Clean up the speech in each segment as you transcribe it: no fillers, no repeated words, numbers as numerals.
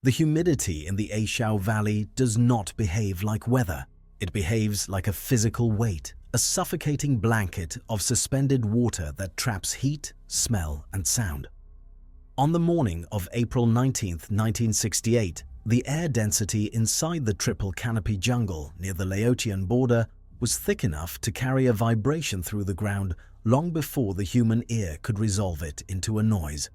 The humidity in the Aishau Valley does not behave like weather. It behaves like a physical weight, a suffocating blanket of suspended water that traps heat, smell, and sound. On the morning of April 19, 1968, the air density inside the triple canopy jungle near the Laotian border was thick enough to carry a vibration through the ground long before the human ear could resolve it into a noise.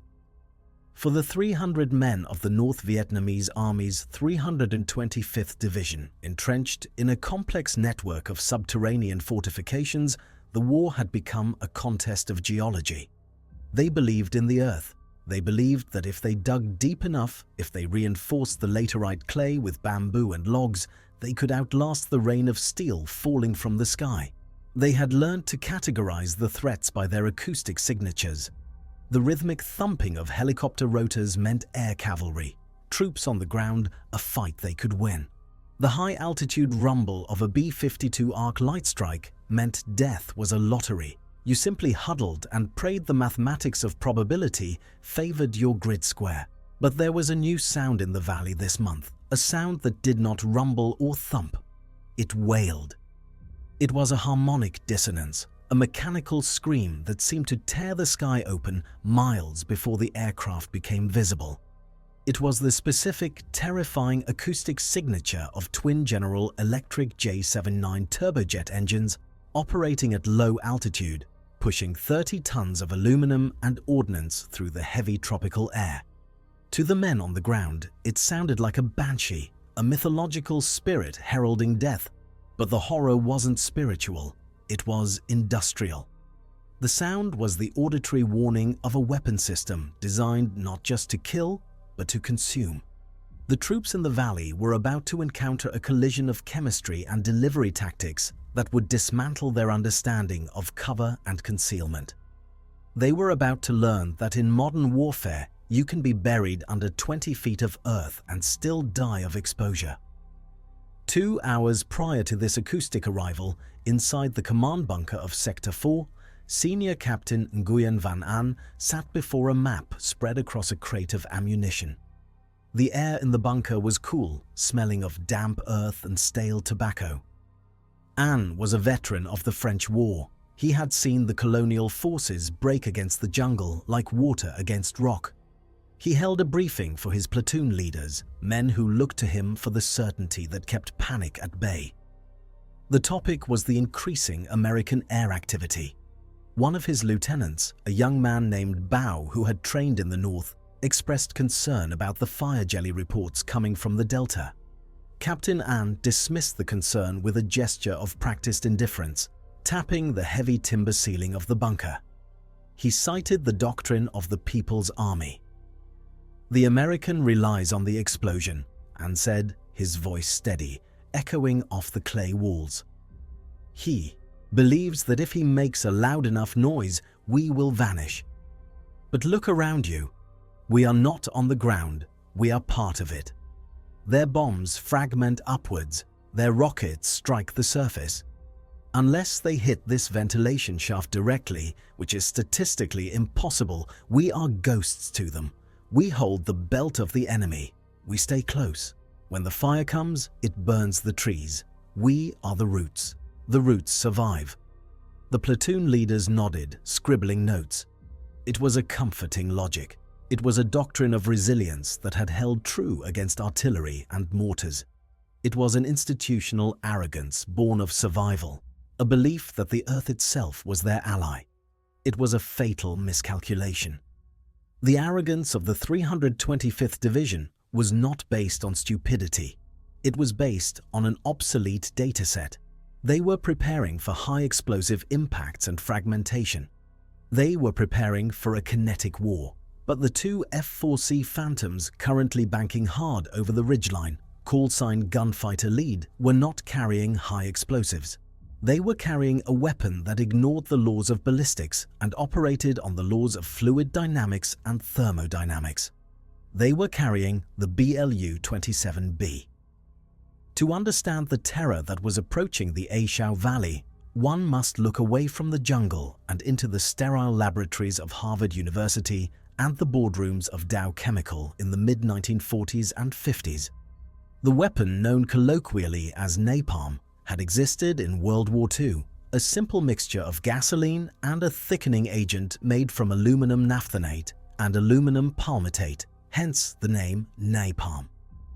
For the 300 men of the North Vietnamese Army's 325th Division, entrenched in a complex network of subterranean fortifications, the war had become a contest of geology. They believed in the earth. They believed that if they dug deep enough, if they reinforced the laterite clay with bamboo and logs, they could outlast the rain of steel falling from the sky. They had learned to categorize the threats by their acoustic signatures. The rhythmic thumping of helicopter rotors meant air cavalry. Troops on the ground, a fight they could win. The high-altitude rumble of a B-52 arc light strike meant death was a lottery. You simply huddled and prayed the mathematics of probability favored your grid square. But there was a new sound in the valley this month, a sound that did not rumble or thump. It wailed. It was a harmonic dissonance, a mechanical scream that seemed to tear the sky open miles before the aircraft became visible. It was the specific, terrifying acoustic signature of twin General Electric J79 turbojet engines operating at low altitude, pushing 30 tons of aluminum and ordnance through the heavy tropical air. To the men on the ground, it sounded like a banshee, a mythological spirit heralding death. But the horror wasn't spiritual. It was industrial. The sound was the auditory warning of a weapon system designed not just to kill, but to consume. The troops in the valley were about to encounter a collision of chemistry and delivery tactics that would dismantle their understanding of cover and concealment. They were about to learn that in modern warfare, you can be buried under 20 feet of earth and still die of exposure. 2 hours prior to this acoustic arrival, inside the command bunker of Sector 4, Senior Captain Nguyen Van An sat before a map spread across a crate of ammunition. The air in the bunker was cool, smelling of damp earth and stale tobacco. An was a veteran of the French War. He had seen the colonial forces break against the jungle like water against rock. He held a briefing for his platoon leaders, men who looked to him for the certainty that kept panic at bay. The topic was the increasing American air activity. One of his lieutenants, a young man named Bao who had trained in the north, expressed concern about the fire jelly reports coming from the Delta. Captain An dismissed the concern with a gesture of practiced indifference, tapping the heavy timber ceiling of the bunker. He cited the doctrine of the People's Army. "The American relies on the explosion," An said, his voice steady, echoing off the clay walls. "He believes that if he makes a loud enough noise, we will vanish. But look around you. We are not on the ground, we are part of it. Their bombs fragment upwards, their rockets strike the surface. Unless they hit this ventilation shaft directly, which is statistically impossible, we are ghosts to them. We hold the belt of the enemy. We stay close. When the fire comes, it burns the trees. We are the roots. The roots survive." The platoon leaders nodded, scribbling notes. It was a comforting logic. It was a doctrine of resilience that had held true against artillery and mortars. It was an institutional arrogance born of survival, a belief that the earth itself was their ally. It was a fatal miscalculation. The arrogance of the 325th Division was not based on stupidity. It was based on an obsolete dataset. They were preparing for high explosive impacts and fragmentation. They were preparing for a kinetic war. But the two F-4C Phantoms currently banking hard over the ridgeline, call-sign Gunfighter Lead, were not carrying high explosives. They were carrying a weapon that ignored the laws of ballistics and operated on the laws of fluid dynamics and thermodynamics. They were carrying the BLU-27B. To understand the terror that was approaching the Aishau Valley, one must look away from the jungle and into the sterile laboratories of Harvard University and the boardrooms of Dow Chemical in the mid-1940s and 50s. The weapon, known colloquially as napalm, had existed in World War II, a simple mixture of gasoline and a thickening agent made from aluminum naphthenate and aluminum palmitate, hence the name napalm.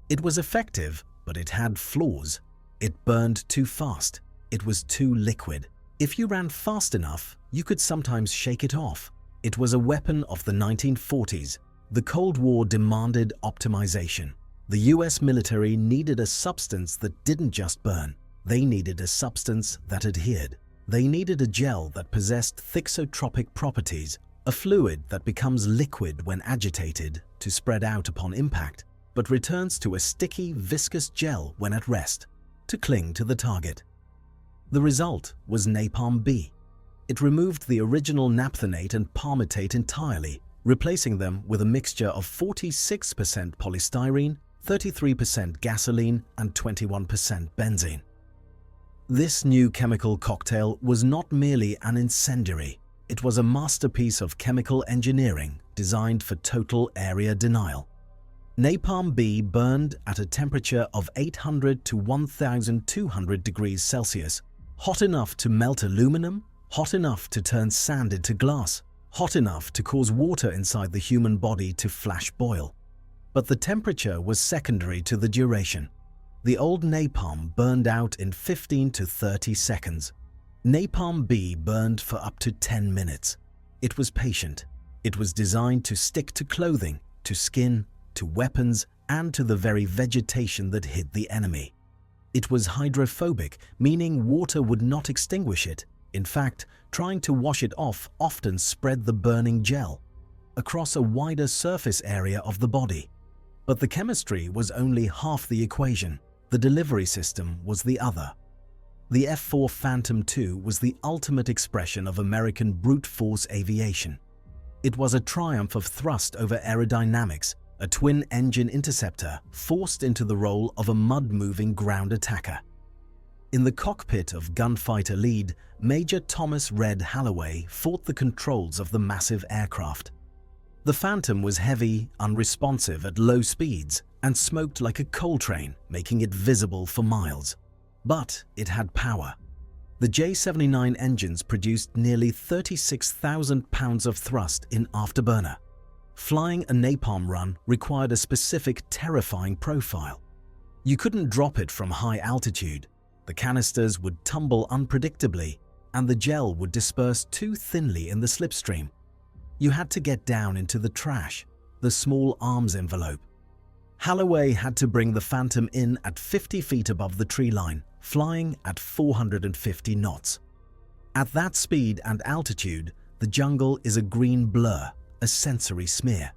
It was effective, but it had flaws. It burned too fast. It was too liquid. If you ran fast enough, you could sometimes shake it off. It was a weapon of the 1940s. The Cold War demanded optimization. The US military needed a substance that didn't just burn. They needed a substance that adhered. They needed a gel that possessed thixotropic properties, a fluid that becomes liquid when agitated to spread out upon impact, but returns to a sticky, viscous gel when at rest, to cling to the target. The result was Napalm B. It removed the original naphthenate and palmitate entirely, replacing them with a mixture of 46% polystyrene, 33% gasoline, and 21% benzene. This new chemical cocktail was not merely an incendiary, it was a masterpiece of chemical engineering designed for total area denial. Napalm B burned at a temperature of 800 to 1,200 degrees Celsius, hot enough to melt aluminum, hot enough to turn sand into glass, hot enough to cause water inside the human body to flash boil. But the temperature was secondary to the duration. The old napalm burned out in 15 to 30 seconds. Napalm B burned for up to 10 minutes. It was patient. It was designed to stick to clothing, to skin, to weapons, and to the very vegetation that hid the enemy. It was hydrophobic, meaning water would not extinguish it. In fact, trying to wash it off often spread the burning gel across a wider surface area of the body. But the chemistry was only half the equation. The delivery system was the other. The F-4 Phantom II was the ultimate expression of American brute force aviation. It was a triumph of thrust over aerodynamics, a twin-engine interceptor forced into the role of a mud-moving ground attacker. In the cockpit of gunfighter lead, Major Thomas "Red" Halloway fought the controls of the massive aircraft. The Phantom was heavy, unresponsive at low speeds, and smoked like a coal train, making it visible for miles. But it had power. The J-79 engines produced nearly 36,000 pounds of thrust in afterburner. Flying a napalm run required a specific, terrifying profile. You couldn't drop it from high altitude. The canisters would tumble unpredictably, and the gel would disperse too thinly in the slipstream. You had to get down into the trash, the small arms envelope. Halloway had to bring the Phantom in at 50 feet above the tree line, flying at 450 knots. At that speed and altitude, the jungle is a green blur, a sensory smear.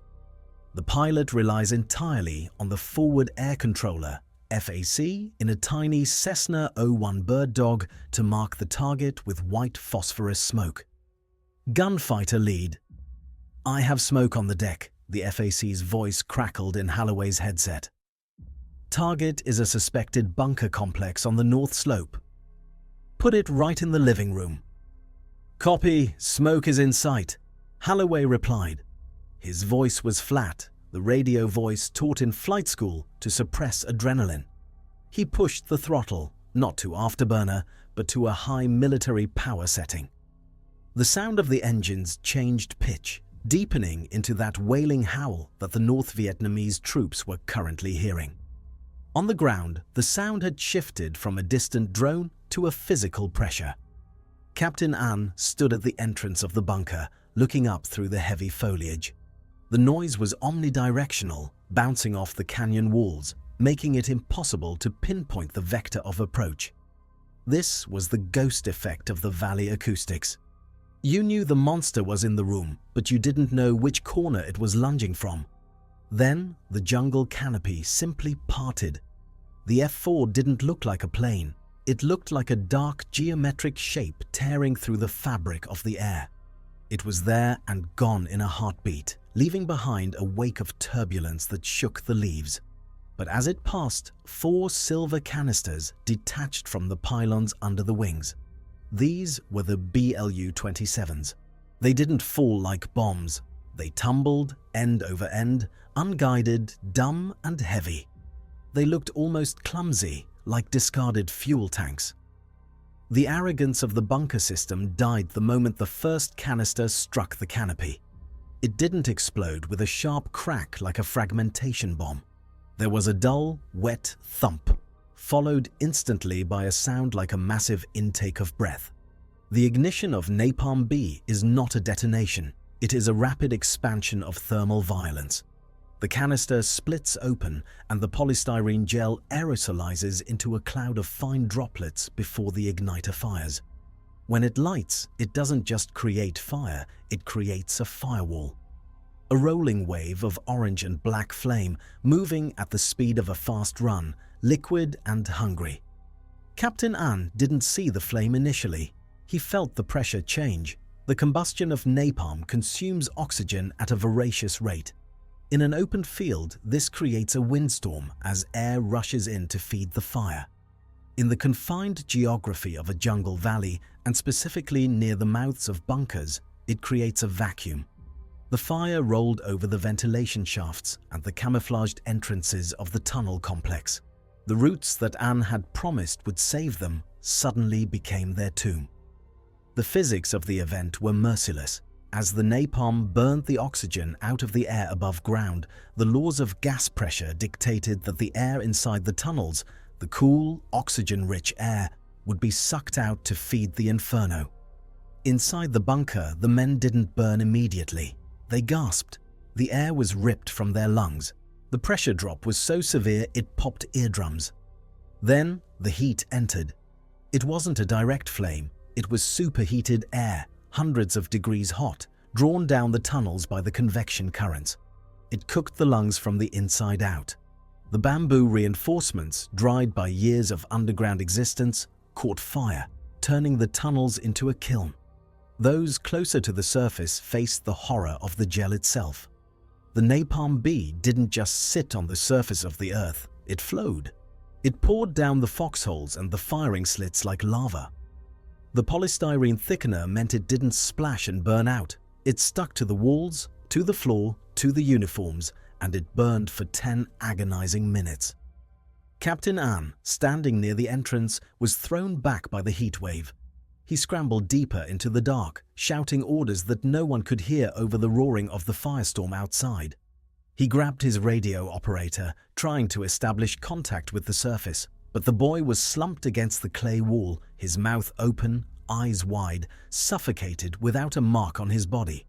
The pilot relies entirely on the forward air controller, FAC, in a tiny Cessna 01 Bird Dog to mark the target with white phosphorus smoke. Gunfighter lead. "I have smoke on the deck," the FAC's voice crackled in Halloway's headset. "Target is a suspected bunker complex on the north slope. Put it right in the living room." "Copy, smoke is in sight," Halloway replied. His voice was flat, the radio voice taught in flight school to suppress adrenaline. He pushed the throttle, not to afterburner, but to a high military power setting. The sound of the engines changed pitch, deepening into that wailing howl that the North Vietnamese troops were currently hearing. On the ground, the sound had shifted from a distant drone to a physical pressure. Captain An stood at the entrance of the bunker, looking up through the heavy foliage. The noise was omnidirectional, bouncing off the canyon walls, making it impossible to pinpoint the vector of approach. This was the ghost effect of the valley acoustics. You knew the monster was in the room, but you didn't know which corner it was lunging from. Then, the jungle canopy simply parted. The F-4 didn't look like a plane. It looked like a dark geometric shape tearing through the fabric of the air. It was there and gone in a heartbeat, leaving behind a wake of turbulence that shook the leaves. But as it passed, 4 silver canisters detached from the pylons under the wings. These were the BLU-27s. They didn't fall like bombs. They tumbled, end over end, unguided, dumb and heavy. They looked almost clumsy, like discarded fuel tanks. The arrogance of the bunker system died the moment the first canister struck the canopy. It didn't explode with a sharp crack like a fragmentation bomb. There was a dull, wet thump, followed instantly by a sound like a massive intake of breath. The ignition of Napalm B is not a detonation. It is a rapid expansion of thermal violence. The canister splits open and the polystyrene gel aerosolizes into a cloud of fine droplets before the igniter fires. When it lights, it doesn't just create fire, it creates a firewall. A rolling wave of orange and black flame moving at the speed of a fast run, liquid and hungry. Captain An didn't see the flame initially. He felt the pressure change. The combustion of napalm consumes oxygen at a voracious rate. In an open field, this creates a windstorm as air rushes in to feed the fire. In the confined geography of a jungle valley, and specifically near the mouths of bunkers, it creates a vacuum. The fire rolled over the ventilation shafts and the camouflaged entrances of the tunnel complex. The routes that Anne had promised would save them suddenly became their tomb. The physics of the event were merciless. As the napalm burned the oxygen out of the air above ground, the laws of gas pressure dictated that the air inside the tunnels, the cool, oxygen-rich air, would be sucked out to feed the inferno. Inside the bunker, the men didn't burn immediately. They gasped. The air was ripped from their lungs. The pressure drop was so severe it popped eardrums. Then the heat entered. It wasn't a direct flame. It was superheated air, hundreds of degrees hot, drawn down the tunnels by the convection currents. It cooked the lungs from the inside out. The bamboo reinforcements, dried by years of underground existence, caught fire, turning the tunnels into a kiln. Those closer to the surface faced the horror of the gel itself. The napalm B didn't just sit on the surface of the earth, it flowed. It poured down the foxholes and the firing slits like lava. The polystyrene thickener meant it didn't splash and burn out. It stuck to the walls, to the floor, to the uniforms, and it burned for 10 agonizing minutes. Captain Anne, standing near the entrance, was thrown back by the heat wave. He scrambled deeper into the dark, shouting orders that no one could hear over the roaring of the firestorm outside. He grabbed his radio operator, trying to establish contact with the surface, but the boy was slumped against the clay wall, his mouth open, eyes wide, suffocated without a mark on his body.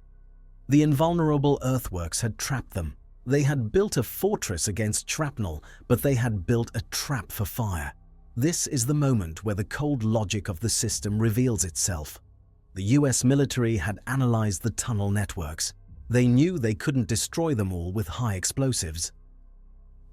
The invulnerable earthworks had trapped them. They had built a fortress against shrapnel, but they had built a trap for fire. This is the moment where the cold logic of the system reveals itself. The US military had analyzed the tunnel networks. They knew they couldn't destroy them all with high explosives.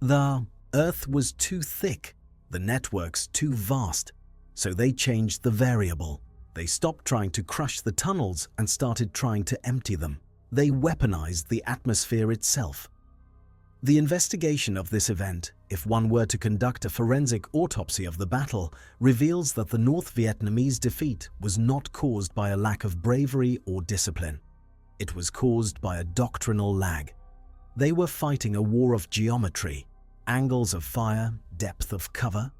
The earth was too thick, the networks too vast, so they changed the variable. They stopped trying to crush the tunnels and started trying to empty them. They weaponized the atmosphere itself. The investigation of this event, if one were to conduct a forensic autopsy of the battle, reveals that the North Vietnamese defeat was not caused by a lack of bravery or discipline. It was caused by a doctrinal lag. They were fighting a war of geometry, angles of fire, depth of cover.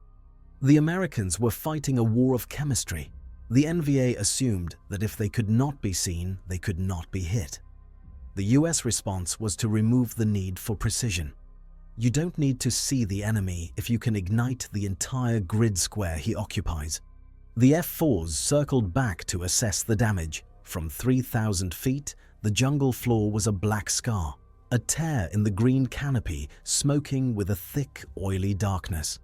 The Americans were fighting a war of chemistry. The NVA assumed that if they could not be seen, they could not be hit. The US response was to remove the need for precision. You don't need to see the enemy if you can ignite the entire grid square he occupies. The F-4s circled back to assess the damage. From 3,000 feet, the jungle floor was a black scar, a tear in the green canopy smoking with a thick, oily darkness.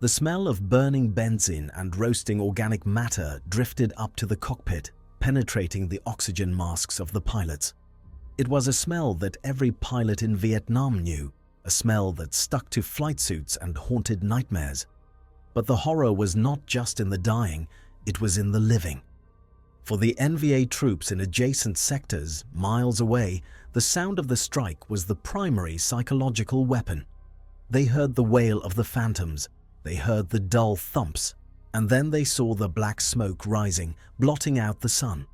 The smell of burning benzene and roasting organic matter drifted up to the cockpit, penetrating the oxygen masks of the pilots. It was a smell that every pilot in Vietnam knew, a smell that stuck to flight suits and haunted nightmares. But the horror was not just in the dying, it was in the living. For the NVA troops in adjacent sectors, miles away, the sound of the strike was the primary psychological weapon. They heard the wail of the phantoms, they heard the dull thumps, and then they saw the black smoke rising, blotting out the sun.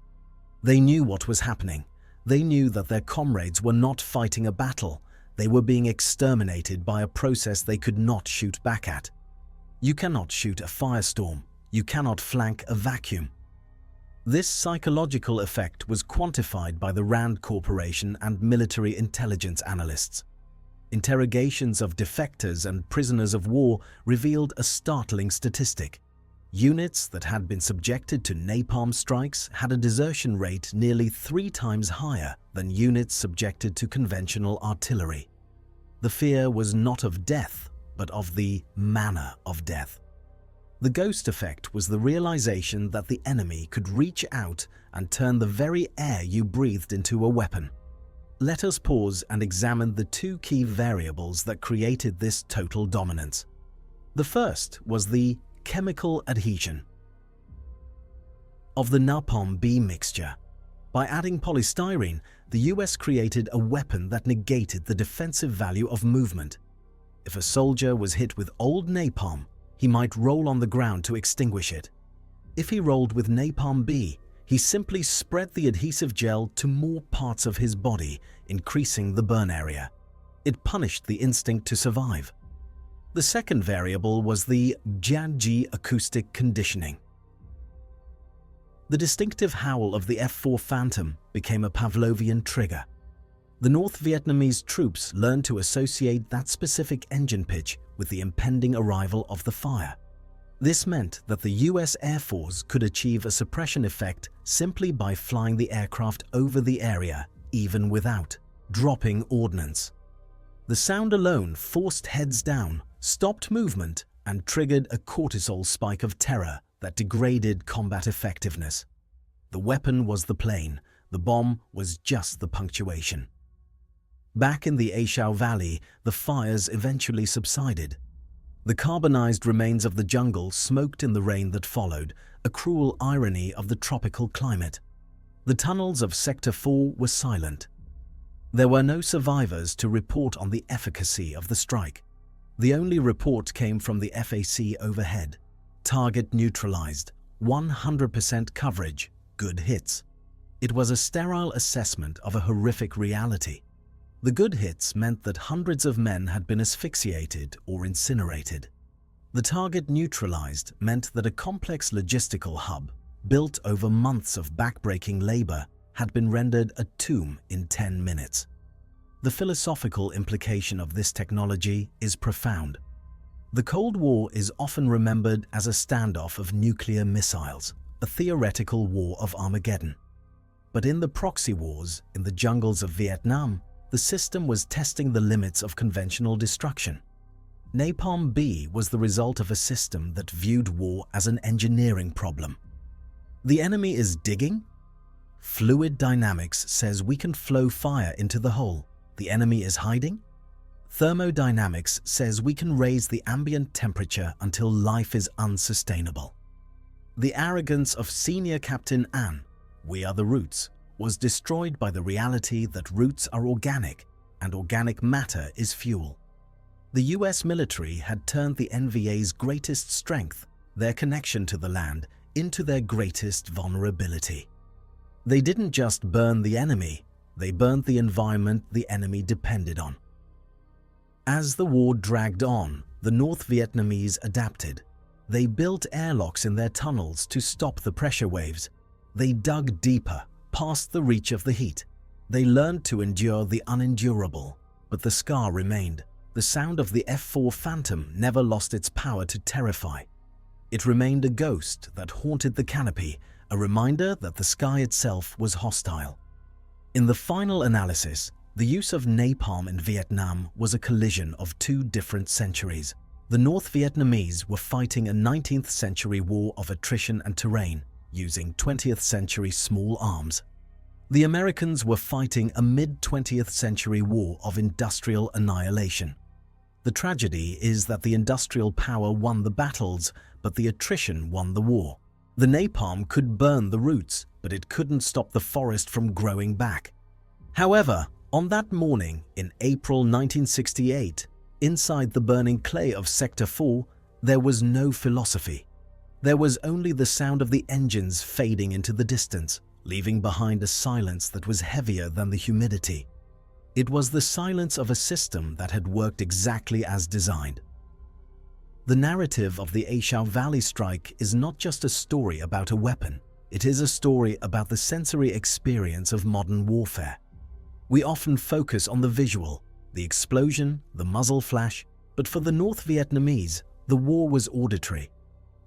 They knew what was happening. They knew that their comrades were not fighting a battle, they were being exterminated by a process they could not shoot back at. You cannot shoot a firestorm, you cannot flank a vacuum. This psychological effect was quantified by the Rand Corporation and military intelligence analysts. Interrogations of defectors and prisoners of war revealed a startling statistic. Units that had been subjected to napalm strikes had a desertion rate nearly 3 times higher than units subjected to conventional artillery. The fear was not of death, but of the manner of death. The ghost effect was the realization that the enemy could reach out and turn the very air you breathed into a weapon. Let us pause and examine the 2 key variables that created this total dominance. The first was the chemical adhesion of the Napalm B mixture. By adding polystyrene, the US created a weapon that negated the defensive value of movement. If a soldier was hit with old napalm, he might roll on the ground to extinguish it. If he rolled with Napalm B, he simply spread the adhesive gel to more parts of his body, increasing the burn area. It punished the instinct to survive. The second variable was the Jianji acoustic conditioning. The distinctive howl of the F-4 Phantom became a Pavlovian trigger. The North Vietnamese troops learned to associate that specific engine pitch with the impending arrival of the fire. This meant that the US Air Force could achieve a suppression effect simply by flying the aircraft over the area, even without dropping ordnance. The sound alone forced heads down, stopped movement, and triggered a cortisol spike of terror that degraded combat effectiveness. The weapon was the plane, the bomb was just the punctuation. Back in the A Shau Valley, the fires eventually subsided. The carbonized remains of the jungle smoked in the rain that followed, a cruel irony of the tropical climate. The tunnels of Sector 4 were silent. There were no survivors to report on the efficacy of the strike. The only report came from the FAC overhead. Target neutralized, 100% coverage, good hits. It was a sterile assessment of a horrific reality. The good hits meant that hundreds of men had been asphyxiated or incinerated. The target neutralized meant that a complex logistical hub, built over months of backbreaking labor, had been rendered a tomb in 10 minutes. The philosophical implication of this technology is profound. The Cold War is often remembered as a standoff of nuclear missiles, a theoretical war of Armageddon. But in the proxy wars in the jungles of Vietnam, the system was testing the limits of conventional destruction. Napalm B was the result of a system that viewed war as an engineering problem. The enemy is digging? Fluid dynamics says we can flow fire into the hole. The enemy is hiding? Thermodynamics says we can raise the ambient temperature until life is unsustainable. The arrogance of Senior Captain An, "We are the roots," was destroyed by the reality that roots are organic and organic matter is fuel. The US military had turned the NVA's greatest strength, their connection to the land, into their greatest vulnerability. They didn't just burn the enemy, they burned the environment the enemy depended on. As the war dragged on, the North Vietnamese adapted. They built airlocks in their tunnels to stop the pressure waves. They dug deeper, past the reach of the heat. They learned to endure the unendurable, but the scar remained. The sound of the F-4 Phantom never lost its power to terrify. It remained a ghost that haunted the canopy, a reminder that the sky itself was hostile. In the final analysis, the use of napalm in Vietnam was a collision of 2 different centuries. The North Vietnamese were fighting a 19th century war of attrition and terrain, using 20th century small arms. The Americans were fighting a mid-20th century war of industrial annihilation. The tragedy is that the industrial power won the battles, but the attrition won the war. The napalm could burn the roots, but it couldn't stop the forest from growing back. However, on that morning in April 1968, inside the burning clay of Sector 4, there was no philosophy. There was only the sound of the engines fading into the distance, leaving behind a silence that was heavier than the humidity. It was the silence of a system that had worked exactly as designed. The narrative of the A Shau Valley strike is not just a story about a weapon. It is a story about the sensory experience of modern warfare. We often focus on the visual, the explosion, the muzzle flash, but for the North Vietnamese, the war was auditory.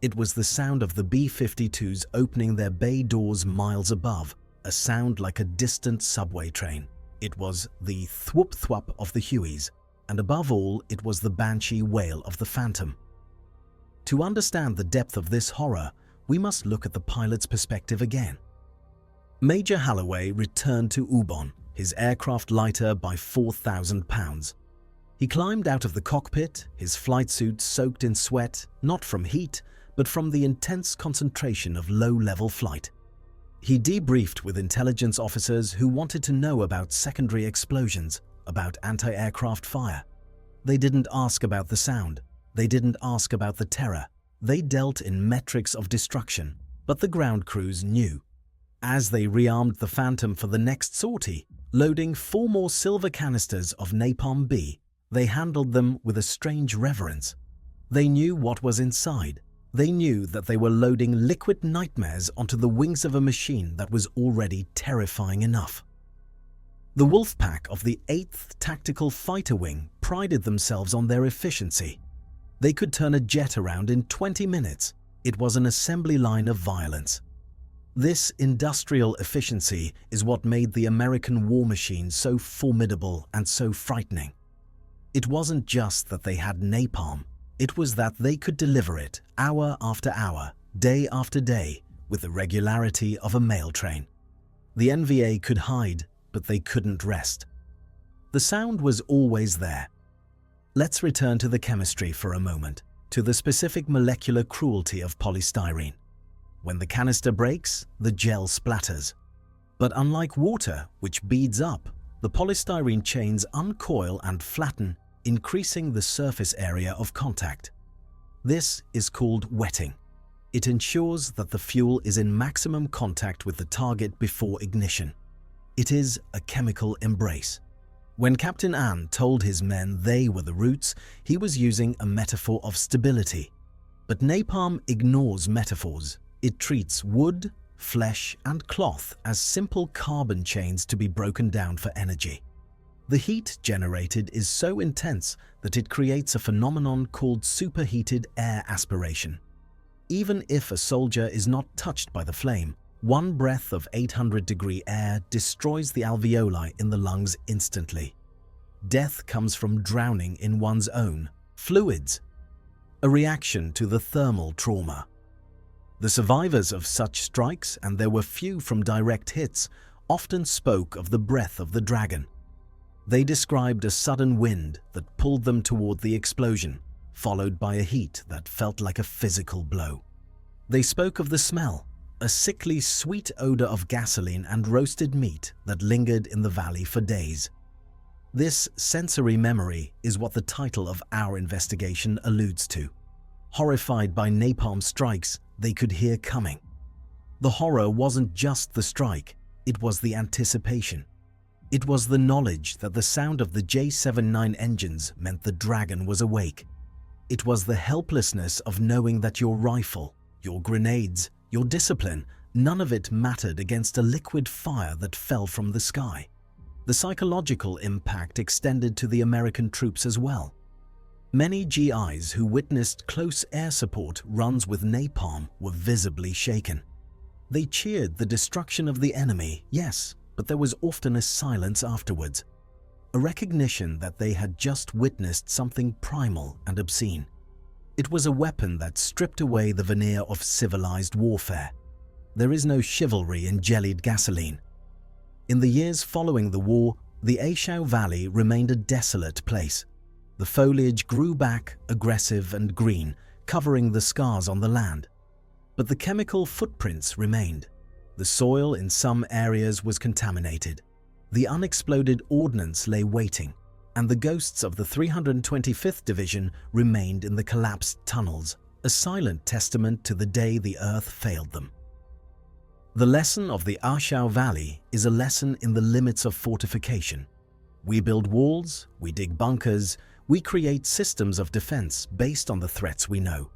It was the sound of the B-52s opening their bay doors miles above, a sound like a distant subway train. It was the thwop-thwop of the Hueys, and above all, it was the banshee wail of the Phantom. To understand the depth of this horror, we must look at the pilot's perspective again. Major Holloway returned to Ubon, his aircraft lighter by 4,000 pounds. He climbed out of the cockpit, his flight suit soaked in sweat, not from heat, but from the intense concentration of low-level flight. He debriefed with intelligence officers who wanted to know about secondary explosions, about anti-aircraft fire. They didn't ask about the sound. They didn't ask about the terror. They dealt in metrics of destruction, but the ground crews knew. As they rearmed the Phantom for the next sortie, loading 4 more silver canisters of Napalm B, they handled them with a strange reverence. They knew what was inside. They knew that they were loading liquid nightmares onto the wings of a machine that was already terrifying enough. The Wolfpack of the 8th Tactical Fighter Wing prided themselves on their efficiency. They could turn a jet around in 20 minutes. It was an assembly line of violence. This industrial efficiency is what made the American war machine so formidable and so frightening. It wasn't just that they had napalm. It was that they could deliver it hour after hour, day after day, with the regularity of a mail train. The NVA could hide, but they couldn't rest. The sound was always there. Let's return to the chemistry for a moment, to the specific molecular cruelty of polystyrene. When the canister breaks, the gel splatters. But unlike water, which beads up, the polystyrene chains uncoil and flatten, increasing the surface area of contact. This is called wetting. It ensures that the fuel is in maximum contact with the target before ignition. It is a chemical embrace. When Captain Ann told his men they were the roots, he was using a metaphor of stability. But napalm ignores metaphors. It treats wood, flesh, and cloth as simple carbon chains to be broken down for energy. The heat generated is so intense that it creates a phenomenon called superheated air aspiration. Even if a soldier is not touched by the flame, one breath of 800-degree air destroys the alveoli in the lungs instantly. Death comes from drowning in one's own fluids, a reaction to the thermal trauma. The survivors of such strikes, and there were few from direct hits, often spoke of the breath of the dragon. They described a sudden wind that pulled them toward the explosion, followed by a heat that felt like a physical blow. They spoke of the smell, a sickly sweet odor of gasoline and roasted meat that lingered in the valley for days. This sensory memory is what the title of our investigation alludes to. Horrified by napalm strikes they could hear coming. The horror wasn't just the strike, it was the anticipation. It was the knowledge that the sound of the J-79 engines meant the dragon was awake. It was the helplessness of knowing that your rifle, your grenades, your discipline, none of it mattered against a liquid fire that fell from the sky. The psychological impact extended to the American troops as well. Many GIs who witnessed close air support runs with napalm were visibly shaken. They cheered the destruction of the enemy, yes, but there was often a silence afterwards, a recognition that they had just witnessed something primal and obscene. It was a weapon that stripped away the veneer of civilized warfare. There is no chivalry in jellied gasoline. In the years following the war, the A Shau Valley remained a desolate place. The foliage grew back, aggressive and green, covering the scars on the land. But the chemical footprints remained. The soil in some areas was contaminated. The unexploded ordnance lay waiting, and the ghosts of the 325th Division remained in the collapsed tunnels, a silent testament to the day the earth failed them. The lesson of the Archival Valley is a lesson in the limits of fortification. We build walls, we dig bunkers, we create systems of defense based on the threats we know.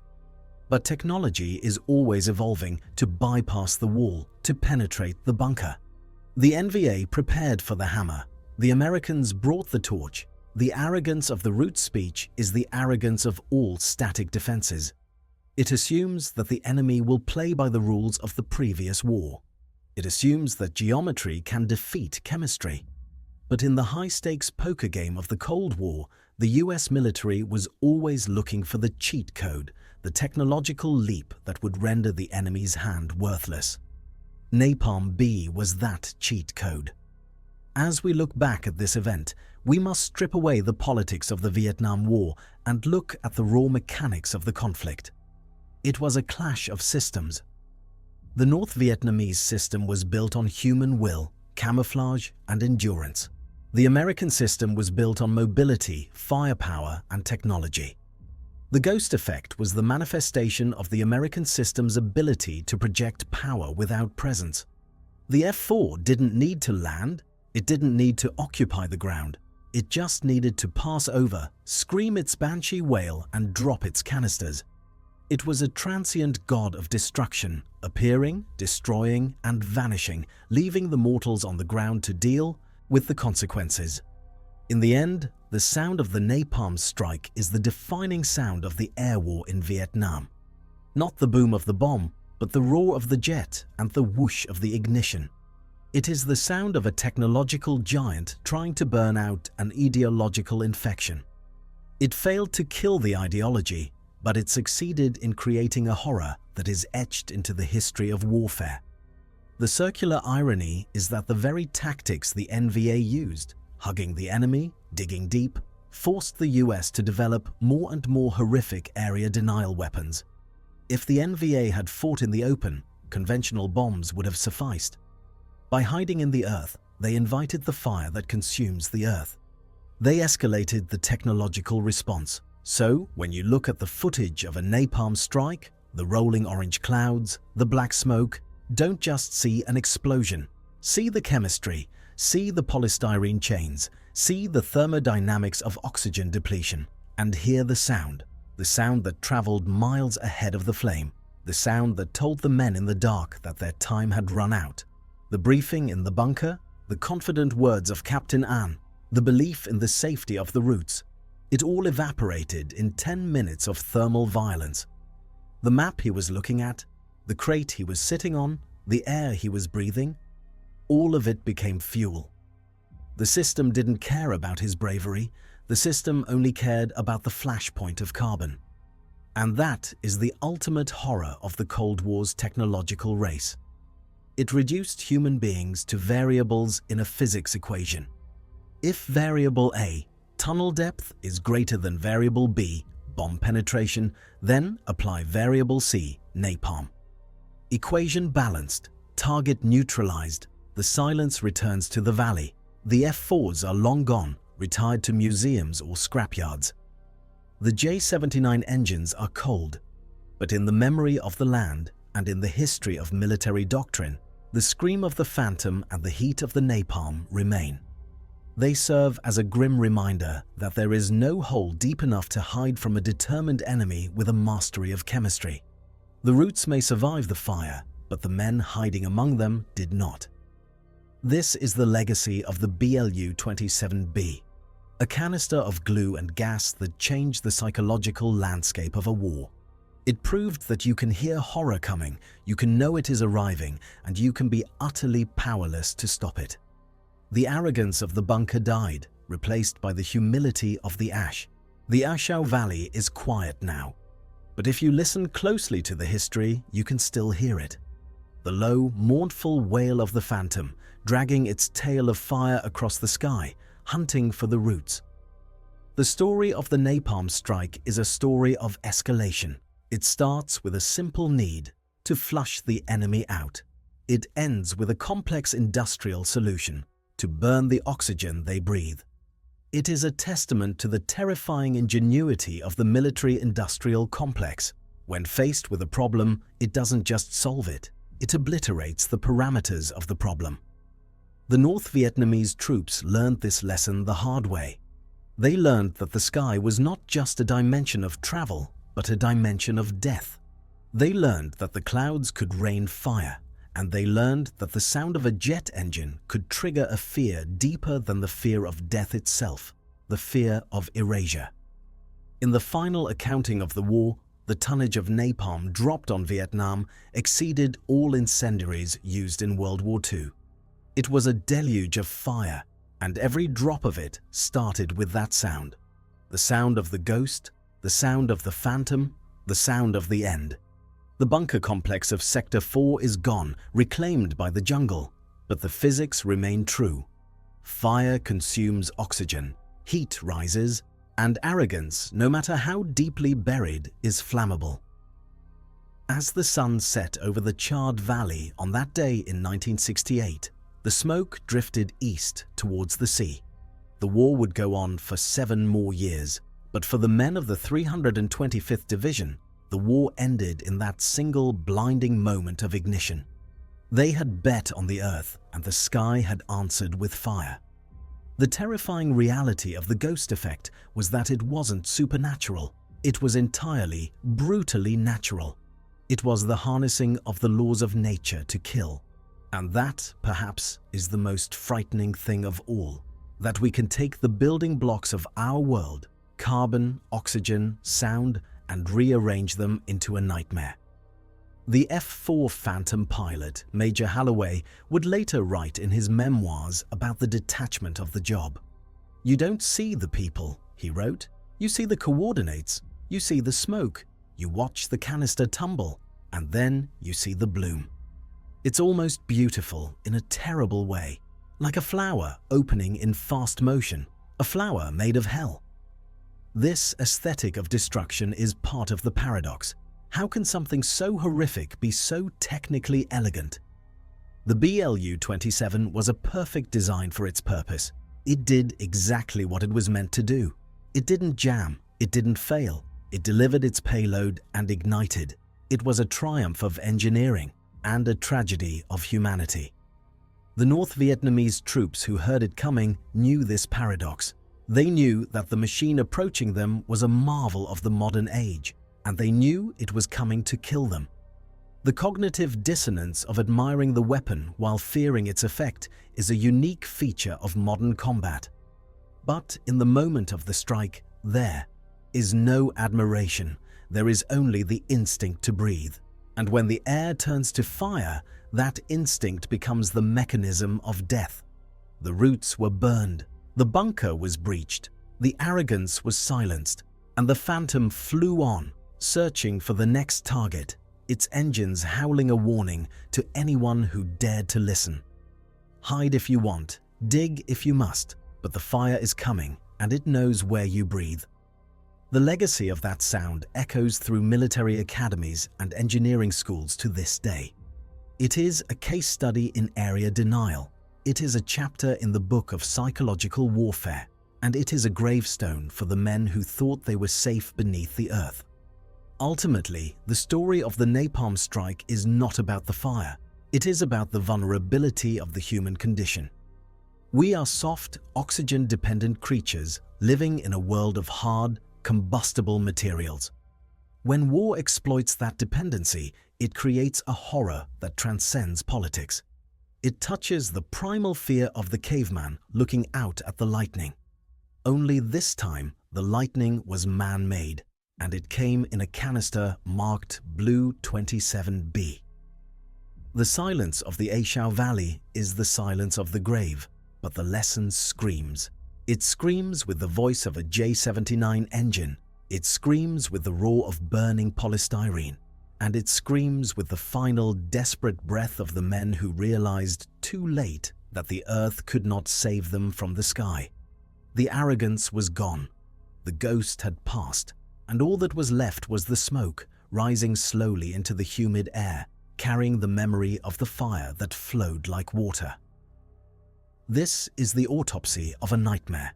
But technology is always evolving to bypass the wall, to penetrate the bunker. The NVA prepared for the hammer. The Americans brought the torch. The arrogance of the root speech is the arrogance of all static defenses. It assumes that the enemy will play by the rules of the previous war. It assumes that geometry can defeat chemistry. But in the high-stakes poker game of the Cold War, the US military was always looking for the cheat code, the technological leap that would render the enemy's hand worthless. Napalm B was that cheat code. As we look back at this event, we must strip away the politics of the Vietnam War and look at the raw mechanics of the conflict. It was a clash of systems. The North Vietnamese system was built on human will, camouflage, and endurance. The American system was built on mobility, firepower, and technology. The ghost effect was the manifestation of the American system's ability to project power without presence. The F-4 didn't need to land, it didn't need to occupy the ground. It just needed to pass over, scream its banshee wail, and drop its canisters. It was a transient god of destruction, appearing, destroying, and vanishing, leaving the mortals on the ground to deal with the consequences. In the end, the sound of the napalm strike is the defining sound of the air war in Vietnam. Not the boom of the bomb, but the roar of the jet and the whoosh of the ignition. It is the sound of a technological giant trying to burn out an ideological infection. It failed to kill the ideology, but it succeeded in creating a horror that is etched into the history of warfare. The circular irony is that the very tactics the NVA used, hugging the enemy, digging deep, forced the US to develop more and more horrific area denial weapons. If the NVA had fought in the open, conventional bombs would have sufficed. By hiding in the earth, they invited the fire that consumes the earth. They escalated the technological response. So, when you look at the footage of a napalm strike, the rolling orange clouds, the black smoke, don't just see an explosion. See the chemistry, see the polystyrene chains, see the thermodynamics of oxygen depletion, and hear the sound that traveled miles ahead of the flame, the sound that told the men in the dark that their time had run out. The briefing in the bunker, the confident words of Captain An, the belief in the safety of the routes. It all evaporated in 10 minutes of thermal violence. The map he was looking at, the crate he was sitting on, the air he was breathing, all of it became fuel. The system didn't care about his bravery, the system only cared about the flashpoint of carbon. And that is the ultimate horror of the Cold War's technological race. It reduced human beings to variables in a physics equation. If variable A, tunnel depth, is greater than variable B, bomb penetration, then apply variable C, napalm. Equation balanced, target neutralized, the silence returns to the valley. The F-4s are long gone, retired to museums or scrapyards. The J-79 engines are cold, but in the memory of the land and in the history of military doctrine, the scream of the phantom and the heat of the napalm remain. They serve as a grim reminder that there is no hole deep enough to hide from a determined enemy with a mastery of chemistry. The roots may survive the fire, but the men hiding among them did not. This is the legacy of the BLU-27B, a canister of glue and gas that changed the psychological landscape of a war. It proved that you can hear horror coming, you can know it is arriving, and you can be utterly powerless to stop it. The arrogance of the bunker died, replaced by the humility of the ash. The Archival Valley is quiet now, but if you listen closely to the history, you can still hear it. The low, mournful wail of the phantom, dragging its tail of fire across the sky, hunting for the roots. The story of the napalm strike is a story of escalation. It starts with a simple need to flush the enemy out. It ends with a complex industrial solution to burn the oxygen they breathe. It is a testament to the terrifying ingenuity of the military-industrial complex. When faced with a problem, it doesn't just solve it, it obliterates the parameters of the problem. The North Vietnamese troops learned this lesson the hard way. They learned that the sky was not just a dimension of travel, but a dimension of death. They learned that the clouds could rain fire, and they learned that the sound of a jet engine could trigger a fear deeper than the fear of death itself, the fear of erasure. In the final accounting of the war, the tonnage of napalm dropped on Vietnam exceeded all incendiaries used in World War II. It was a deluge of fire, and every drop of it started with that sound. The sound of the ghost, the sound of the phantom, the sound of the end. The bunker complex of Sector 4 is gone, reclaimed by the jungle, but the physics remain true. Fire consumes oxygen, heat rises, and arrogance, no matter how deeply buried, is flammable. As the sun set over the charred valley on that day in 1968, the smoke drifted east towards the sea. The war would go on for 7 more years, but for the men of the 325th Division, the war ended in that single blinding moment of ignition. They had bet on the earth, and the sky had answered with fire. The terrifying reality of the ghost effect was that it wasn't supernatural. It was entirely, brutally natural. It was the harnessing of the laws of nature to kill. And that, perhaps, is the most frightening thing of all, that we can take the building blocks of our world, carbon, oxygen, sound, and rearrange them into a nightmare. The F-4 Phantom pilot, Major Halloway, would later write in his memoirs about the detachment of the job. "You don't see the people," he wrote. "You see the coordinates, you see the smoke, you watch the canister tumble, and then you see the bloom. It's almost beautiful in a terrible way, like a flower opening in fast motion, a flower made of hell." This aesthetic of destruction is part of the paradox. How can something so horrific be so technically elegant? The BLU-27 was a perfect design for its purpose. It did exactly what it was meant to do. It didn't jam, it didn't fail. It delivered its payload and ignited. It was a triumph of engineering and a tragedy of humanity. The North Vietnamese troops who heard it coming knew this paradox. They knew that the machine approaching them was a marvel of the modern age, and they knew it was coming to kill them. The cognitive dissonance of admiring the weapon while fearing its effect is a unique feature of modern combat. But in the moment of the strike, there is no admiration, there is only the instinct to breathe. And when the air turns to fire, that instinct becomes the mechanism of death. The roots were burned, the bunker was breached, the arrogance was silenced, and the Phantom flew on, searching for the next target, its engines howling a warning to anyone who dared to listen. Hide if you want, dig if you must, but the fire is coming, and it knows where you breathe. The legacy of that sound echoes through military academies and engineering schools to this day. It is a case study in area denial. It is a chapter in the book of psychological warfare, and it is a gravestone for the men who thought they were safe beneath the earth. Ultimately, the story of the napalm strike is not about the fire. It is about the vulnerability of the human condition. We are soft, oxygen-dependent creatures living in a world of hard, combustible materials. When war exploits that dependency, it creates a horror that transcends politics. It touches the primal fear of the caveman looking out at the lightning. Only this time, the lightning was man-made, and it came in a canister marked Blue 27B. The silence of the A Shau Valley is the silence of the grave, but the lesson screams. It screams with the voice of a J-79 engine. It screams with the roar of burning polystyrene. And it screams with the final desperate breath of the men who realized too late that the earth could not save them from the sky. The arrogance was gone. The ghost had passed, and all that was left was the smoke, rising slowly into the humid air, carrying the memory of the fire that flowed like water. This is the autopsy of a nightmare.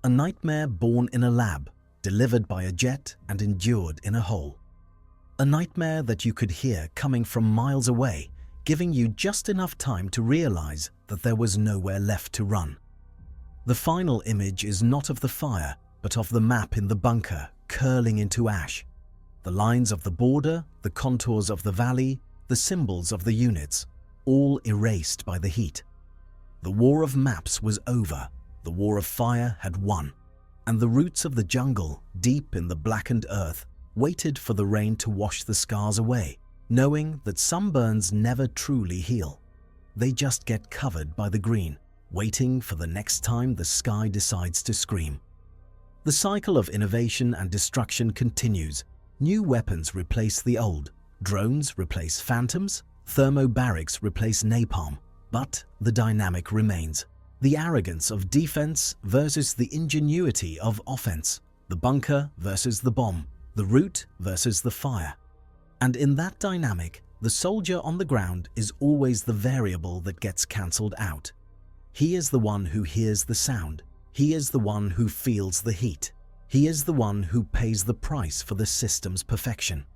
A nightmare born in a lab, delivered by a jet and endured in a hole. A nightmare that you could hear coming from miles away, giving you just enough time to realize that there was nowhere left to run. The final image is not of the fire, but of the map in the bunker curling into ash. The lines of the border, the contours of the valley, the symbols of the units, all erased by the heat. The war of maps was over, the war of fire had won, and the roots of the jungle, deep in the blackened earth, waited for the rain to wash the scars away, knowing that some burns never truly heal. They just get covered by the green, waiting for the next time the sky decides to scream. The cycle of innovation and destruction continues. New weapons replace the old, drones replace phantoms, thermobarics replace napalm, but the dynamic remains. The arrogance of defense versus the ingenuity of offense, the bunker versus the bomb, the root versus the fire. And in that dynamic, the soldier on the ground is always the variable that gets cancelled out. He is the one who hears the sound. He is the one who feels the heat. He is the one who pays the price for the system's perfection.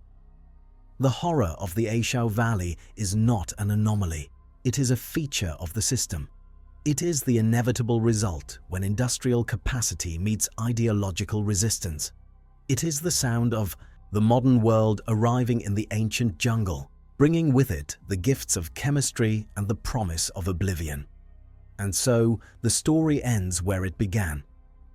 The horror of the Aishau Valley is not an anomaly. It is a feature of the system. It is the inevitable result when industrial capacity meets ideological resistance. It is the sound of the modern world arriving in the ancient jungle, bringing with it the gifts of chemistry and the promise of oblivion. And so the story ends where it began,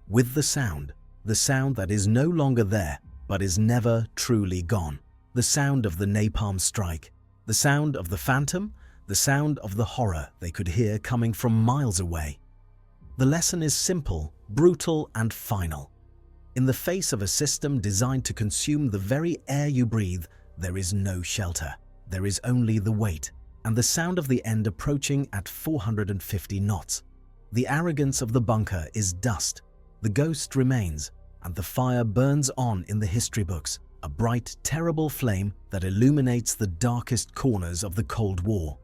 with the sound that is no longer there but is never truly gone. The sound of the napalm strike, the sound of the phantom, the sound of the horror they could hear coming from miles away. The lesson is simple, brutal, and final. In the face of a system designed to consume the very air you breathe, there is no shelter. There is only the weight, and the sound of the end approaching at 450 knots. The arrogance of the bunker is dust. The ghost remains, and the fire burns on in the history books, a bright, terrible flame that illuminates the darkest corners of the Cold War.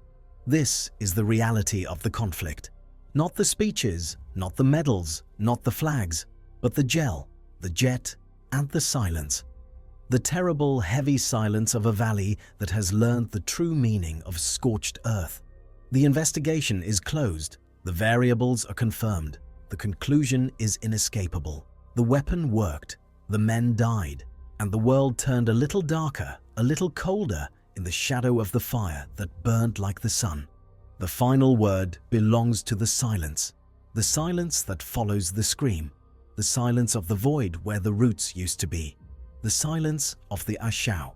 This is the reality of the conflict. Not the speeches, not the medals, not the flags, but the gel, the jet, and the silence. The terrible, heavy silence of a valley that has learned the true meaning of scorched earth. The investigation is closed. The variables are confirmed. The conclusion is inescapable. The weapon worked. The men died. And the world turned a little darker, a little colder in the shadow of the fire that burned like the sun. The final word belongs to the silence that follows the scream, the silence of the void where the roots used to be, the silence of the Aishau.